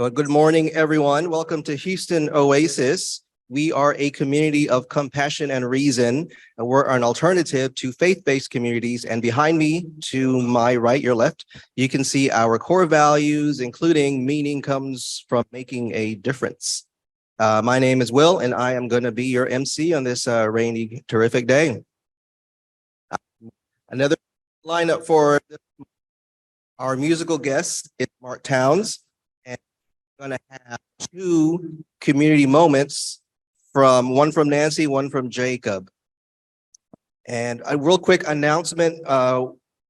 Well, good morning, everyone. Welcome to Houston Oasis. We are a community of compassion and reason, and we're an alternative to faith-based communities. And behind me, to my right, your left, you can see our core values, including meaning comes from making a difference. My name is Will, and I am going to be your MC on this rainy, terrific day. Another lineup for our musical guest is Mark Towns, and we're going to have two community moments one from Nancy, one from Jacob. And a real quick announcement,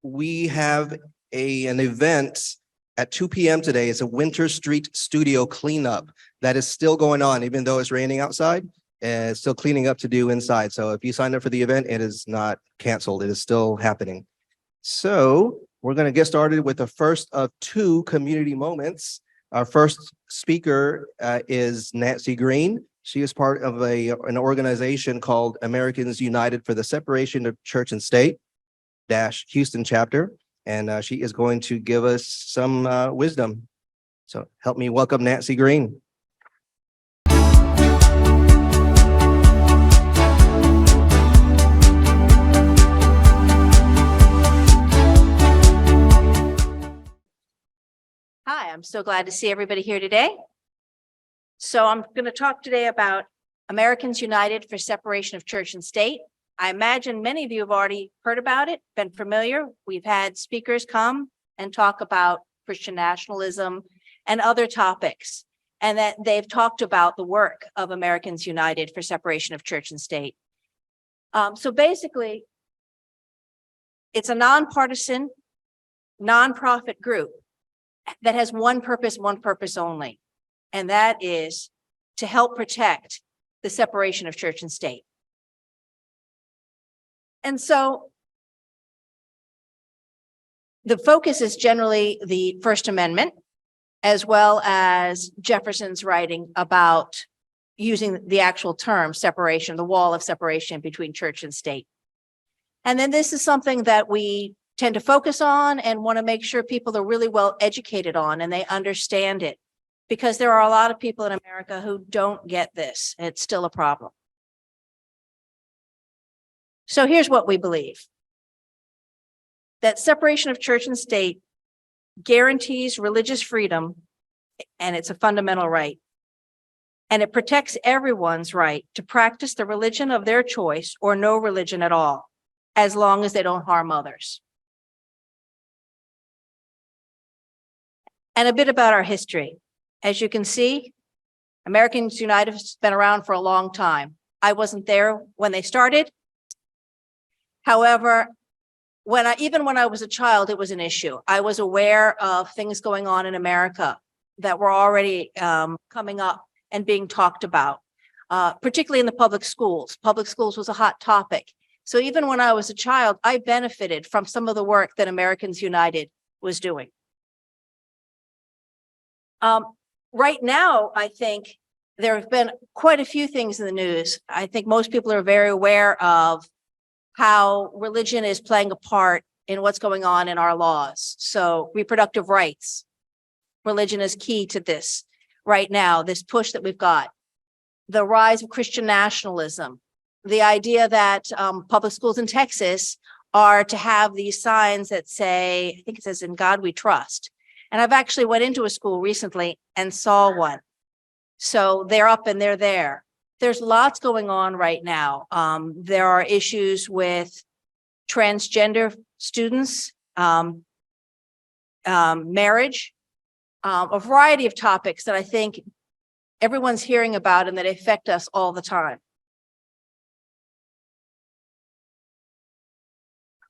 we have an event at 2 p.m. today. It's a Winter Street Studio cleanup that is still going on, even though it's raining outside, and it's still cleaning up to do inside. So if you signed up for the event, it is not canceled. It is still happening. So we're going to get started with the first of two community moments. Our first speaker is Nancy Green. She is part of an organization called Americans United for the Separation of Church and State - Houston chapter. And she is going to give us some wisdom. So help me welcome Nancy Green. Hi, I'm so glad to see everybody here today. So I'm going to talk today about Americans United for Separation of Church and State. I imagine many of you have already heard about it, been familiar. We've had speakers come and talk about Christian nationalism and other topics, and that they've talked about the work of Americans United for Separation of Church and State. So basically, it's a nonpartisan, nonprofit group that has one purpose only, and that is to help protect the separation of church and state. And so the focus is generally the First Amendment, as well as Jefferson's writing about using the actual term separation, the wall of separation between church and state. And then this is something that we tend to focus on and want to make sure people are really well educated on and they understand it, because there are a lot of people in America who don't get this. It's still a problem. So here's what we believe: that separation of church and state guarantees religious freedom, and it's a fundamental right. And it protects everyone's right to practice the religion of their choice or no religion at all, as long as they don't harm others. And a bit about our history. As you can see, Americans United has been around for a long time. I wasn't there when they started. However, even when I was a child, it was an issue. I was aware of things going on in America that were already coming up and being talked about, particularly in the public schools. Public schools was a hot topic. So even when I was a child, I benefited from some of the work that Americans United was doing. Right now, I think there have been quite a few things in the news. I think most people are very aware of how religion is playing a part in what's going on in our laws. So reproductive rights, religion is key to this right now, this push that we've got. The rise of Christian nationalism, the idea that public schools in Texas are to have these signs that say, I think it says, "In God We Trust." And I've actually went into a school recently and saw one. So they're up and they're there. There's lots going on right now. There are issues with transgender students, marriage, a variety of topics that I think everyone's hearing about and that affect us all the time.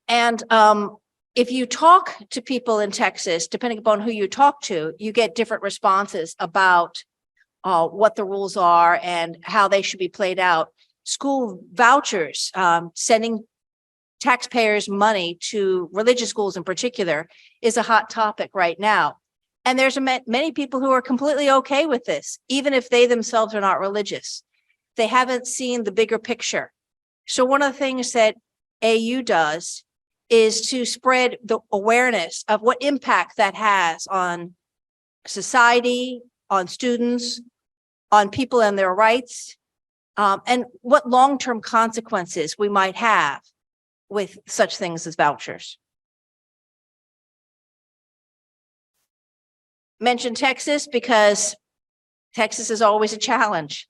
And if you talk to people in Texas, depending upon who you talk to, you get different responses about what the rules are and how they should be played out. School vouchers, sending taxpayers' money to religious schools in particular, is a hot topic right now. And there's many people who are completely okay with this, even if they themselves are not religious. They haven't seen the bigger picture. So one of the things that AU does is to spread the awareness of what impact that has on society, on students, on people and their rights, and what long-term consequences we might have with such things as vouchers. Mention Texas because Texas is always a challenge.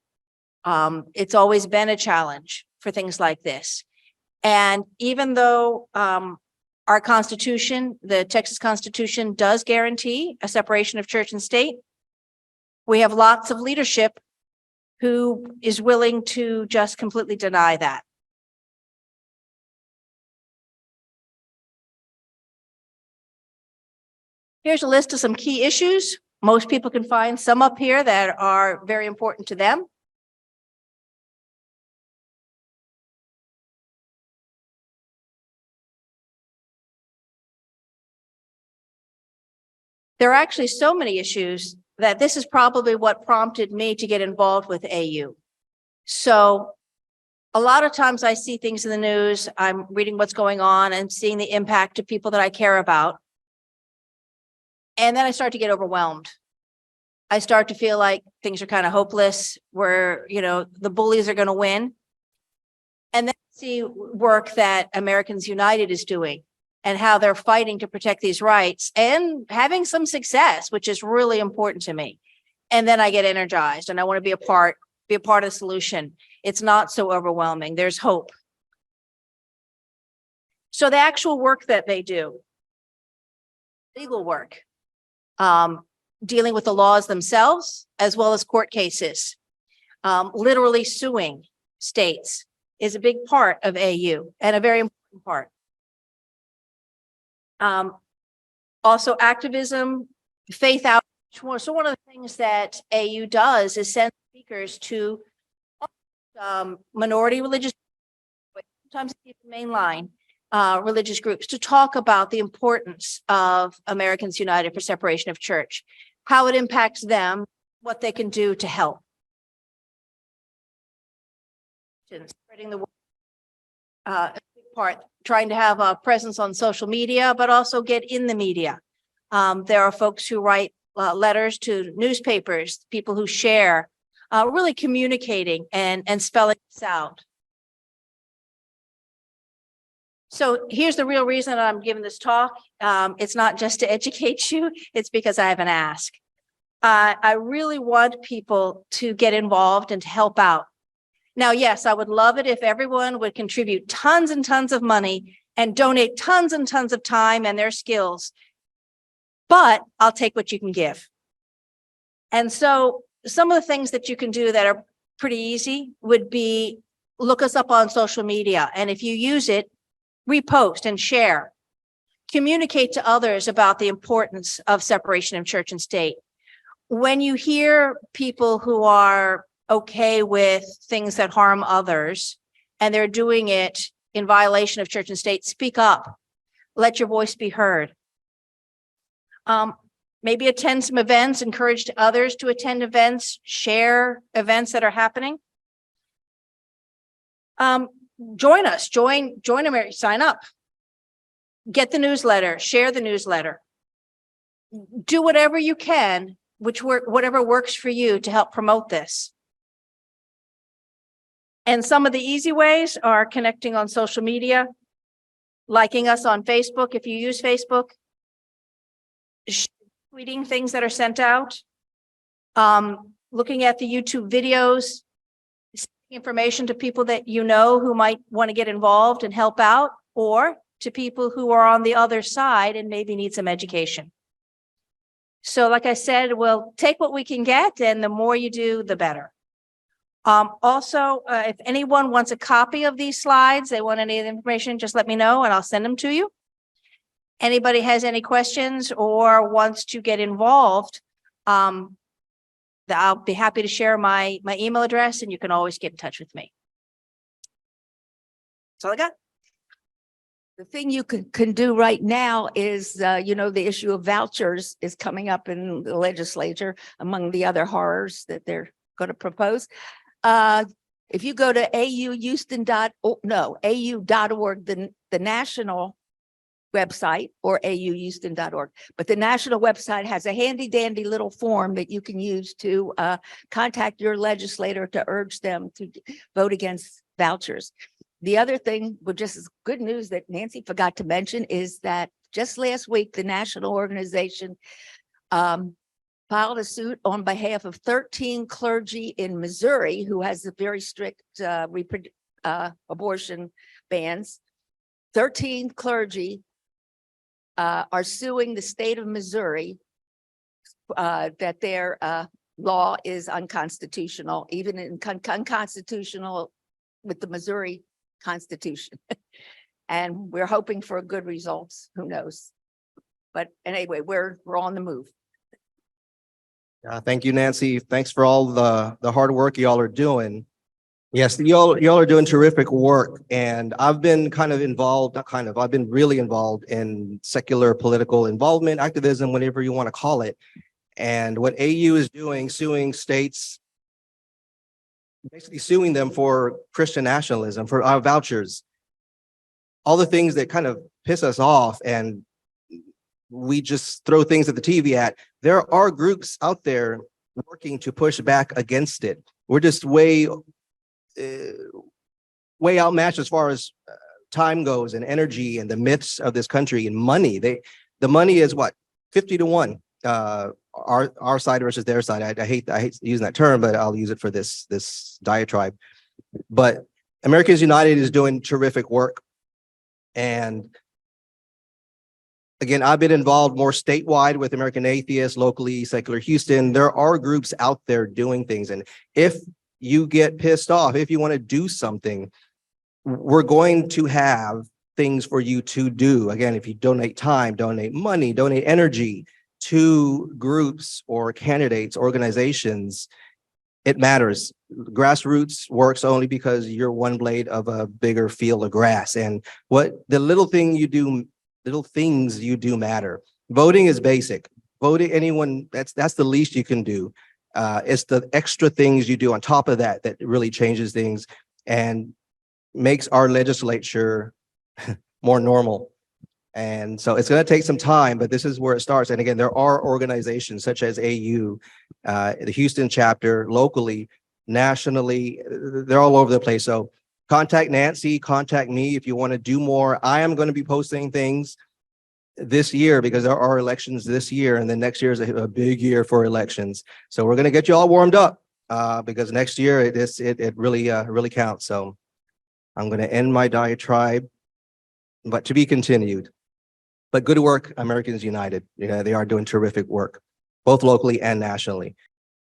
It's always been a challenge for things like this. And even though our Constitution, the Texas Constitution, does guarantee a separation of church and state, we have lots of leadership who is willing to just completely deny that. Here's a list of some key issues. Most people can find some up here that are very important to them. There are actually so many issues that this is probably what prompted me to get involved with AU. So a lot of times I see things in the news, I'm reading what's going on and seeing the impact to people that I care about. And then I start to get overwhelmed. I start to feel like things are kind of hopeless, where, you know, the bullies are going to win. And then see work that Americans United is doing and how they're fighting to protect these rights and having some success, which is really important to me. And then I get energized and I want to be a part of the solution. It's not so overwhelming. There's hope. So the actual work that they do, legal work, dealing with the laws themselves, as well as court cases, literally suing states is a big part of AU and a very important part. Also activism, faith outreach. So one of the things that AU does is send speakers to minority religious, sometimes mainline religious groups, to talk about the importance of Americans United for separation of church, how it impacts them, what they can do to help. Spreading the word, a big part, trying to have a presence on social media, but also get in the media. There are folks who write letters to newspapers, people who share, really communicating and spelling this out. So here's the real reason that I'm giving this talk. It's not just to educate you, it's because I have an ask. I really want people to get involved and to help out. Now, yes, I would love it if everyone would contribute tons and tons of money and donate tons and tons of time and their skills, but I'll take what you can give. And so some of the things that you can do that are pretty easy would be look us up on social media. And if you use it, repost and share. Communicate to others about the importance of separation of church and state. When you hear people who are okay with things that harm others and they're doing it in violation of church and state, speak up. Let your voice be heard. Maybe attend some events, encourage others to attend events, share events that are happening. Join us, join America, sign up. Get the newsletter, share the newsletter. Do whatever you can, whatever works for you to help promote this. And some of the easy ways are connecting on social media, liking us on Facebook if you use Facebook, tweeting things that are sent out, looking at the YouTube videos, sending information to people that you know who might want to get involved and help out, or to people who are on the other side and maybe need some education. So like I said, we'll take what we can get, and the more you do, the better. Also, if anyone wants a copy of these slides, they want any of the information, just let me know and I'll send them to you. Anybody has any questions or wants to get involved, I'll be happy to share my email address, and you can always get in touch with me. That's all I got. The thing you can do right now is, the issue of vouchers is coming up in the legislature among the other horrors that they're going to propose. If you go to au.org, the national website or auhouston.org. But the national website has a handy dandy little form that you can use to contact your legislator to urge them to vote against vouchers. The other thing, which just is good news that Nancy forgot to mention, is that just last week, the national organization filed a suit on behalf of 13 clergy in Missouri who has a very strict abortion bans. 13 clergy are suing the state of Missouri that their law is unconstitutional, even unconstitutional with the Missouri Constitution. And we're hoping for good results. Who knows? But anyway, we're on the move. Thank you, Nancy. Thanks for all the hard work y'all are doing. Yes, y'all are doing terrific work, and I've been kind of involved, I've been really involved in secular political involvement, activism, whatever you want to call it. And what AU is doing, suing states, basically suing them for Christian nationalism, for our vouchers, all the things that kind of piss us off, and we just throw things at the TV at. There are groups out there working to push back against it. We're just way outmatched as far as time goes, and energy, and the myths of this country, and money. The money is what, 50-1. Our side versus their side. I hate using that term, but I'll use it for this diatribe. But Americans United is doing terrific work. And again, I've been involved more statewide with American Atheists, locally, Secular Houston. There are groups out there doing things. And if you get pissed off, if you want to do something, we're going to have things for you to do. Again, if you donate time, donate money, donate energy to groups or candidates, organizations, it matters. Grassroots works only because you're one blade of a bigger field of grass. And what the little things you do matter. Voting is basic. Voting anyone, that's the least you can do. It's the extra things you do on top of that that really changes things and makes our legislature more normal. And so it's going to take some time, but this is where it starts. And again, there are organizations such as AU, the Houston chapter, locally, nationally, they're all over the place. So contact Nancy, contact me if you want to do more. I am going to be posting things this year because there are elections this year, and then next year is a big year for elections. So we're going to get you all warmed up because next year it really counts. So I'm going to end my diatribe, but to be continued. But good work, Americans United. They are doing terrific work, both locally and nationally.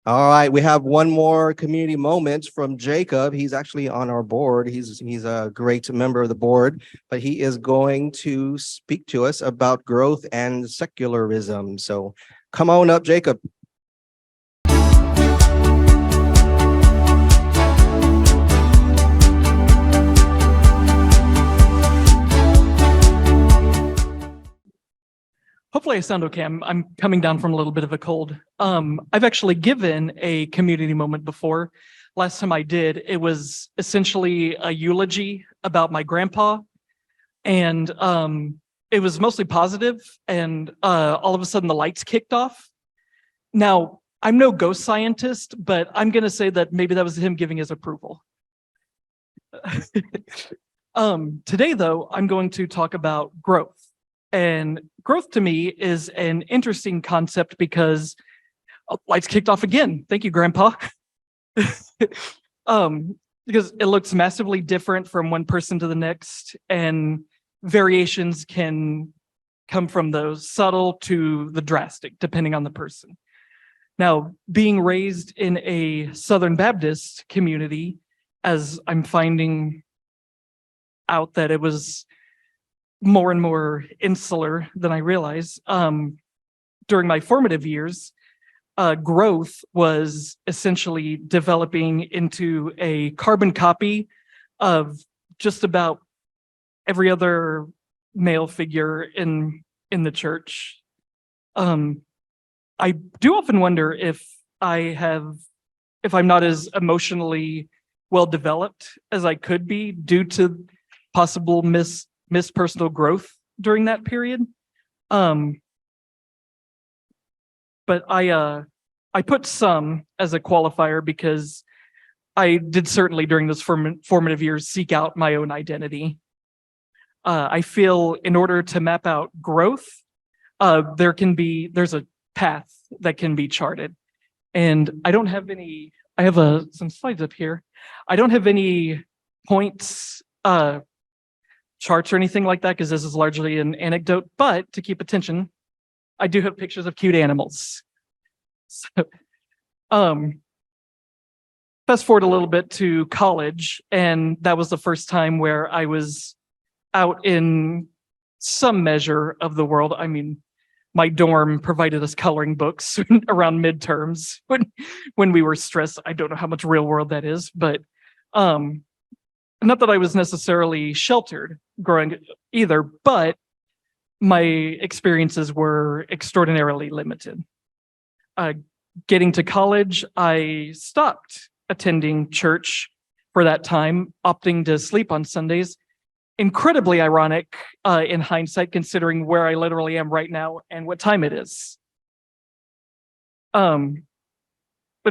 All right, we have one more community moment from Jacob. He's actually on our board. He's a great member of the board, but he is going to speak to us about growth and secularism. So come on up, Jacob. Hopefully I sound okay. I'm coming down from a little bit of a cold. I've actually given a community moment before. Last time I did, it was essentially a eulogy about my grandpa. And it was mostly positive, and all of a sudden the lights kicked off. Now, I'm no ghost scientist, but I'm going to say that maybe that was him giving his approval. Today, though, I'm going to talk about growth. And growth to me is an interesting concept because lights kicked off again. Thank you, Grandpa. Because it looks massively different from one person to the next, and variations can come from those subtle to the drastic, depending on the person. Now, being raised in a Southern Baptist community, as I'm finding out that it was more and more insular than I realized. During my formative years, growth was essentially developing into a carbon copy of just about every other male figure in the church. I do often wonder if I'm not as emotionally well developed as I could be due to possible mispersonal growth during that period. But I put some as a qualifier because I did certainly during those formative years seek out my own identity. I feel in order to map out growth, there's a path that can be charted. And I don't have any, I have some slides up here. I don't have any points, charts or anything like that, because this is largely an anecdote, but to keep attention, I do have pictures of cute animals. So, fast forward a little bit to college, and that was the first time where I was out in some measure of the world. I mean, my dorm provided us coloring books around midterms when we were stressed. I don't know how much real world that is, but not that I was necessarily sheltered growing either, but my experiences were extraordinarily limited. Getting to college, I stopped attending church for that time, opting to sleep on Sundays. Incredibly ironic in hindsight, considering where I literally am right now and what time it is. And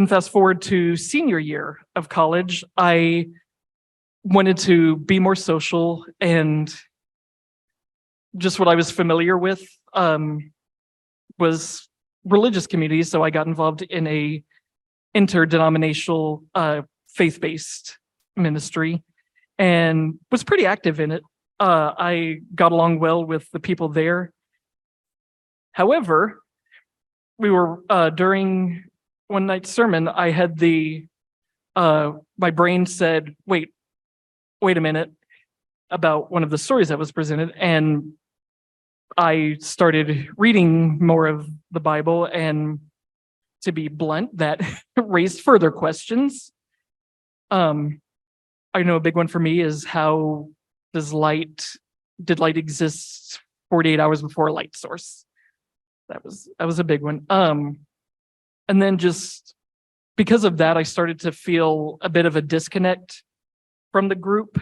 fast forward to senior year of college, I wanted to be more social, and just what I was familiar with was religious communities. So I got involved in a interdenominational faith-based ministry and was pretty active in it. I got along well with the people there. However, we were during one night's sermon, I had my brain said, wait a minute, about one of the stories that was presented, and I started reading more of the Bible, and to be blunt, that raised further questions. I know a big one for me is how did light exist 48 hours before a light source? That was a big one. And then just because of that, I started to feel a bit of a disconnect from the group.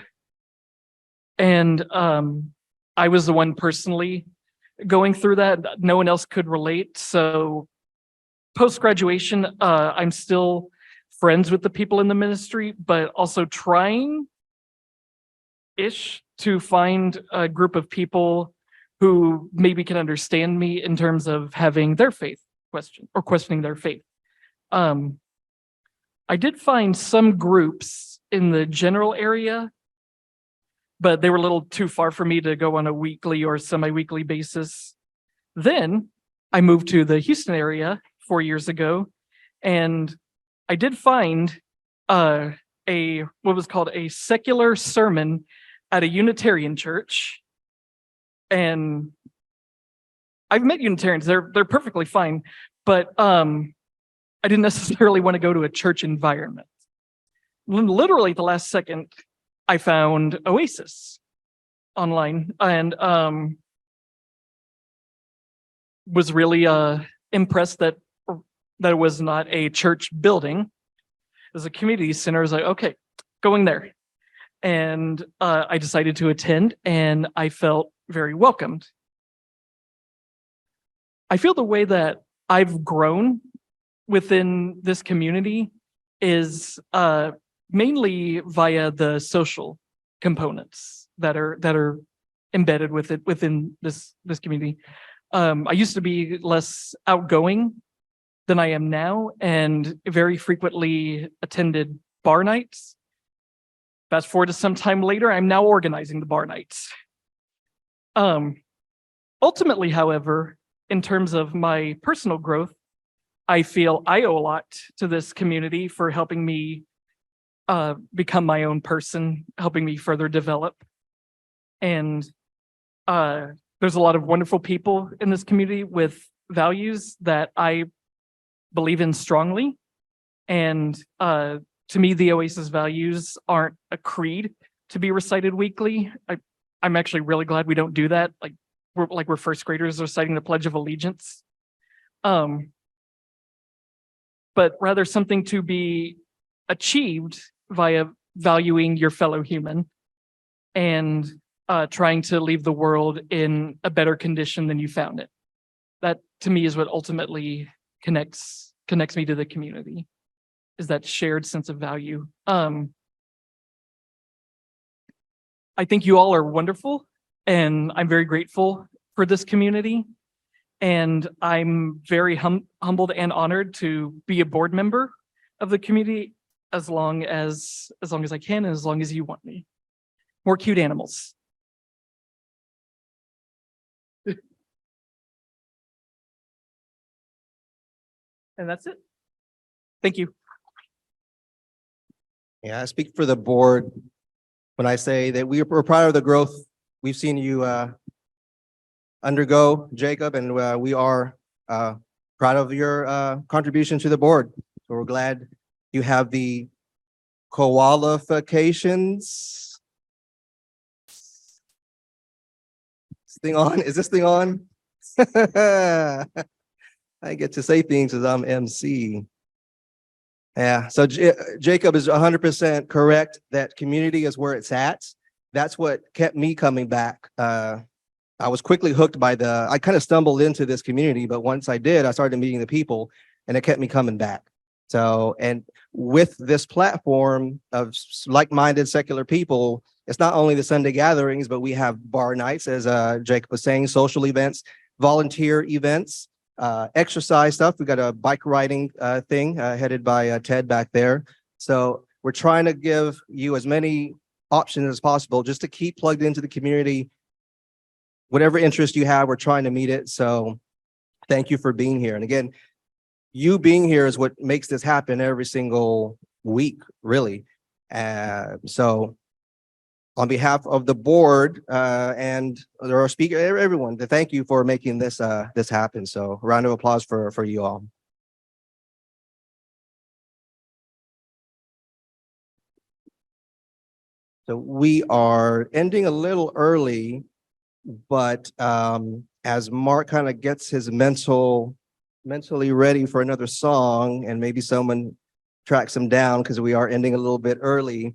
And I was the one personally going through that. No one else could relate. So post-graduation, I'm still friends with the people in the ministry, but also trying-ish to find a group of people who maybe can understand me in terms of having their faith questioned or questioning their faith. I did find some groups in the general area, but they were a little too far for me to go on a weekly or semi-weekly basis. Then I moved to the Houston area 4 years ago, and I did find what was called a secular sermon at a Unitarian church. And I've met Unitarians, they're perfectly fine, but I didn't necessarily want to go to a church environment. Literally the last second, I found Oasis online, and was really impressed that it was not a church building. It was a community center. I was like, okay, going there. And I decided to attend, and I felt very welcomed. I feel the way that I've grown within this community is mainly via the social components that are embedded within this community. I used to be less outgoing than I am now, and very frequently attended bar nights. Fast forward to some time later, I'm now organizing the bar nights. Ultimately, however, in terms of my personal growth, I feel I owe a lot to this community for helping me become my own person, helping me further develop. And there's a lot of wonderful people in this community with values that I believe in strongly. And to me, the Oasis values aren't a creed to be recited weekly. I'm actually really glad we don't do that. We're first graders reciting the Pledge of Allegiance. But rather something to be achieved via valuing your fellow human. And trying to leave the world in a better condition than you found it. That to me is what ultimately connects me to the community, is that shared sense of value. I think you all are wonderful, and I'm very grateful for this community. And I'm very humbled and honored to be a board member of the community as long as I can, and as long as you want me. More cute animals. And that's it. Thank you. Yeah, I speak for the board when I say that we're proud of the growth we've seen you undergo, Jacob, and we are proud of your contribution to the board. So we're glad you have the qualifications. This thing on? Is this thing on? I get to say things as I'm MC. Yeah, so Jacob is 100% correct that community is where it's at. That's what kept me coming back. I was quickly hooked by I kind of stumbled into this community, but once I did, I started meeting the people and it kept me coming back. So, and with this platform of like-minded secular people, it's not only the Sunday gatherings, but we have bar nights, as Jacob was saying, social events, volunteer events, exercise stuff. We got a bike riding thing headed by Ted back there. So we're trying to give you as many options as possible just to keep plugged into the community. Whatever interest you have, we're trying to meet it. So thank you for being here. And again, you being here is what makes this happen every single week, really. So on behalf of the board and our speaker, everyone, to thank you for making this this happen. So a round of applause for you all. So we are ending a little early, but as Mark kind of gets his mentally ready for another song, and maybe someone tracks him down because we are ending a little bit early,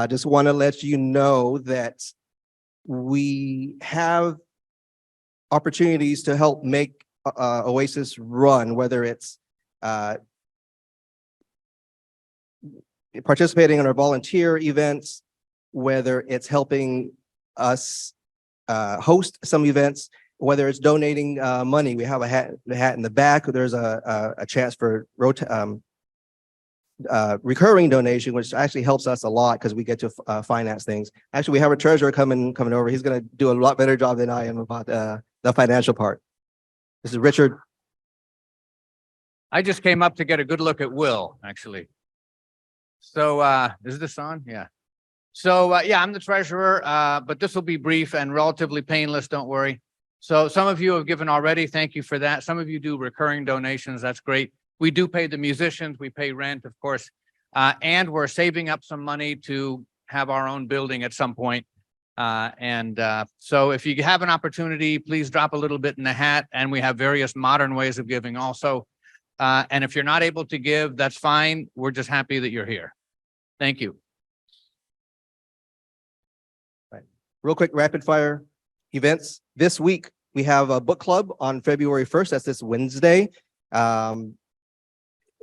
just want to let you know that we have opportunities to help make Oasis run, whether it's participating in our volunteer events, whether it's helping us host some events, whether it's donating money. We have a hat in the back. There's a chance for recurring donation, which actually helps us a lot because we get to finance things. Actually, we have a treasurer coming over. He's going to do a lot better job than I am about the financial part. This is Richard. I just came up to get a good look at Will, actually. So is this on? Yeah. So yeah, I'm the treasurer, but this will be brief and relatively painless, don't worry. So some of you have given already, thank you for that. Some of you do recurring donations, that's great. We do pay the musicians, we pay rent, of course, and we're saving up some money to have our own building at some point. So if you have an opportunity, please drop a little bit in the hat, and we have various modern ways of giving also. And if you're not able to give, that's fine. We're just happy that you're here. Thank you. Real quick, rapid fire events. This week, we have a book club on February 1st. That's this Wednesday.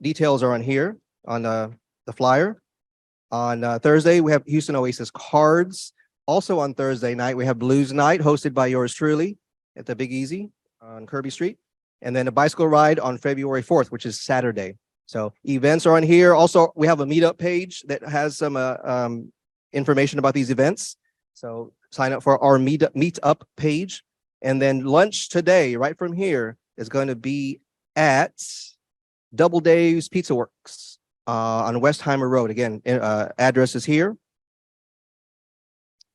Details are on here on the flyer. On Thursday, we have Houston Oasis cards. Also on Thursday night, we have Blues Night hosted by yours truly at the Big Easy on Kirby Street. And then a bicycle ride on February 4th, which is Saturday. So events are on here. Also, we have a meetup page that has some information about these events. So sign up for our meetup page. And then lunch today, right from here, is going to be at Double Dave's Pizza Works on Westheimer Road. Again, address is here.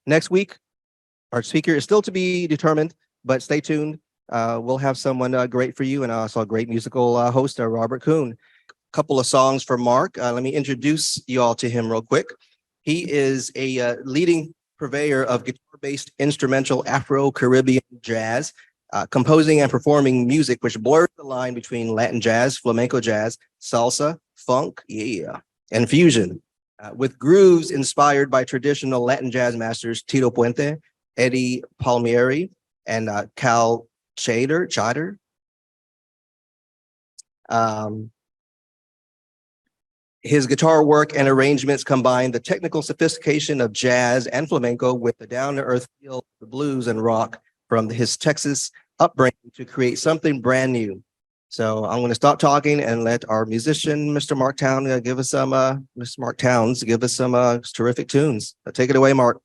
Next week, our speaker is still to be determined, but stay tuned. We'll have someone great for you, and also a great musical host, Robert Kuhn. Couple of songs for Mark. Let me introduce you all to him real quick. He is a leading purveyor of guitar-based instrumental Afro-Caribbean jazz, composing and performing music which blurs the line between Latin jazz, flamenco jazz, salsa, funk, and fusion, with grooves inspired by traditional Latin jazz masters Tito Puente Eddie Palmieri, and Cal Chader. His guitar work and arrangements combine the technical sophistication of jazz and flamenco with the down-to-earth feel of the blues and rock from his Texas upbringing to create something brand new. So I'm going to stop talking and let our musician, Mr. Mark Towns, give us some terrific tunes. Take it away, Mark.